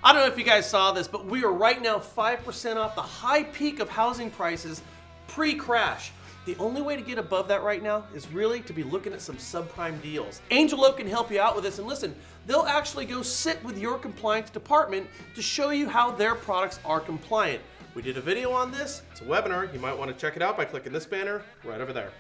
I don't know if you guys saw this, but we are right now 5% off the high peak of housing prices pre-crash. The only way to get above that right now is really to be looking at some subprime deals. Angel Oak can help you out with this, and listen, they'll actually go sit with your compliance department to show you how their products are compliant. We did a video on this. It's a webinar. You might want to check it out by clicking this banner right over there.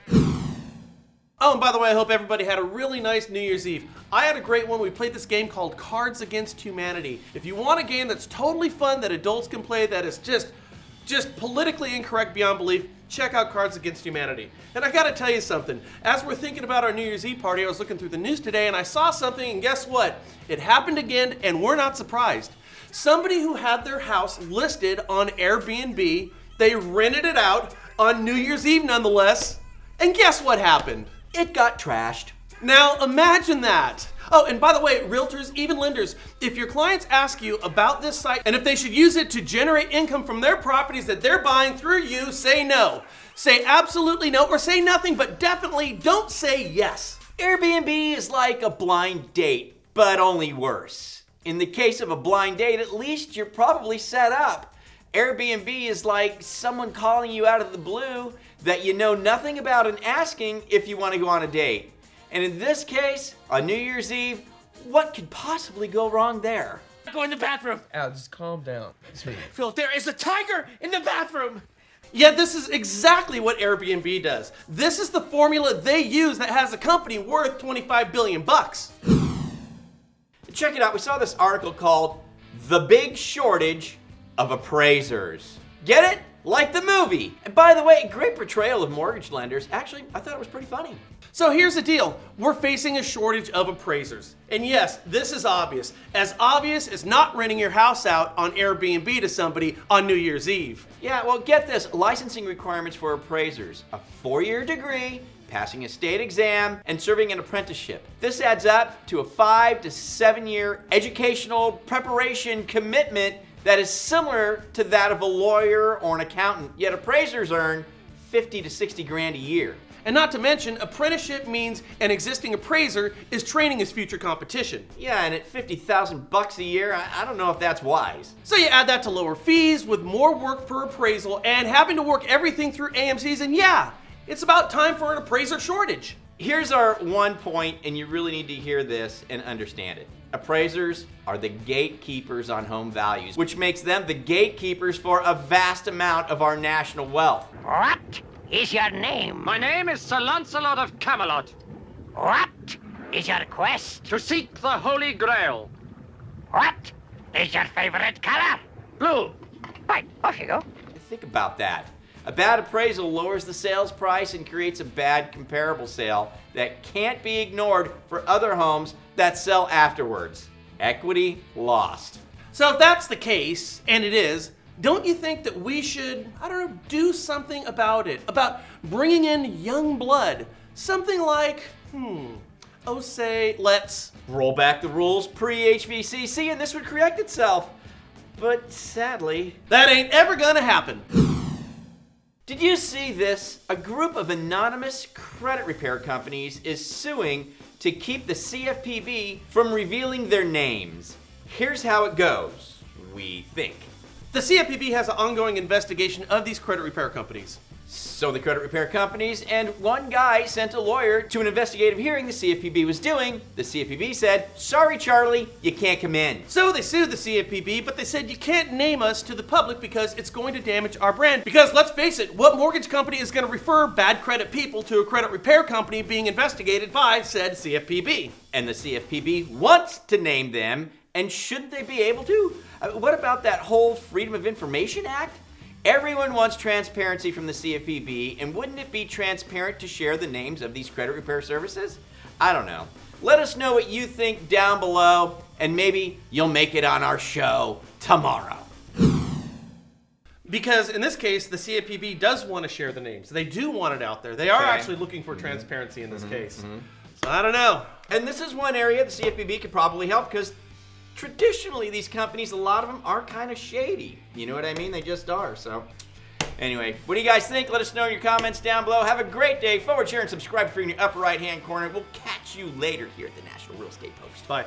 Oh, and by the way, I hope everybody had a really nice New Year's Eve. I had a great one. We played this game called Cards Against Humanity. If you want a game that's totally fun, that adults can play, that is just politically incorrect beyond belief, check out Cards Against Humanity. And I gotta tell you something. As we're thinking about our New Year's Eve party, I was looking through the news today and I saw something, and guess what? It happened again, and we're not surprised. Somebody who had their house listed on Airbnb, they rented it out on New Year's Eve nonetheless, and guess what happened? It got trashed. Now imagine that. Oh, and by the way, realtors, even lenders, if your clients ask you about this site and if they should use it to generate income from their properties that they're buying through you, say no. Say absolutely no, or say nothing, but definitely don't say yes. Airbnb is like a blind date, but only worse. In the case of a blind date, at least you're probably set up. Airbnb is like someone calling you out of the blue that you know nothing about and asking if you want to go on a date. And in this case, on New Year's Eve, what could possibly go wrong there? Go in the bathroom. Al, just calm down. Phil, there is a tiger in the bathroom. Yeah, this is exactly what Airbnb does. This is the formula they use that has a company worth 25 billion bucks. Check it out. We saw this article called The Big Shortage of Appraisers. Get it? Like the movie. And by the way, great portrayal of mortgage lenders. Actually, I thought it was pretty funny. So here's the deal. We're facing a shortage of appraisers. And yes, this is obvious. As obvious as not renting your house out on Airbnb to somebody on New Year's Eve. Yeah, well, get this. Licensing requirements for appraisers. A 4-year degree, passing a state exam, and serving an apprenticeship. This adds up to a 5 to 7 year educational preparation commitment that is similar to that of a lawyer or an accountant, yet appraisers earn 50 to 60 grand a year. And not to mention, apprenticeship means an existing appraiser is training his future competition. Yeah, and at 50,000 bucks a year, I don't know if that's wise. So you add that to lower fees with more work per appraisal and having to work everything through AMCs, and yeah, it's about time for an appraiser shortage. Here's our one point, and you really need to hear this and understand it. Appraisers are the gatekeepers on home values, which makes them the gatekeepers for a vast amount of our national wealth. What is your name? My name is Sir Lancelot of Camelot. What is your quest? To seek the Holy Grail. What is your favorite color? Blue. Right, off you go. Think about that. A bad appraisal lowers the sales price and creates a bad comparable sale that can't be ignored for other homes that sell afterwards. Equity lost. So if that's the case, and it is, don't you think that we should, I don't know, do something about it? About bringing in young blood? Something like, say, let's Roll back the rules pre-HVCC and this would correct itself. But sadly, that ain't ever gonna happen. did you see this? A group of anonymous credit repair companies is suing to keep the CFPB from revealing their names. Here's how it goes, we think. The CFPB has an ongoing investigation of these credit repair companies. So the credit repair companies and one guy sent a lawyer to an investigative hearing the CFPB was doing. The CFPB said, sorry Charlie, you can't come in. So they sued the CFPB, but they said you can't name us to the public because it's going to damage our brand. Because let's face it, what mortgage company is going to refer bad credit people to a credit repair company being investigated by said CFPB? And the CFPB wants to name them, and should they be able to? What about that whole Freedom of Information Act? Everyone wants transparency from the CFPB, and wouldn't it be transparent to share the names of these credit repair services? I don't know. Let us know what you think down below, and maybe you'll make it on our show tomorrow. Because in this case, the CFPB does want to share the names. They do want it out there. They are Okay. actually looking for transparency in this case. So I don't know. And this is one area the CFPB could probably help, because traditionally these companies, a lot of them are kind of shady. You know what I mean? They just are. So anyway, what do you guys think? Let us know in your comments down below. Have a great day. Forward, share, and subscribe for in your upper right hand corner. We'll catch you later here at the National Real Estate Post. Bye.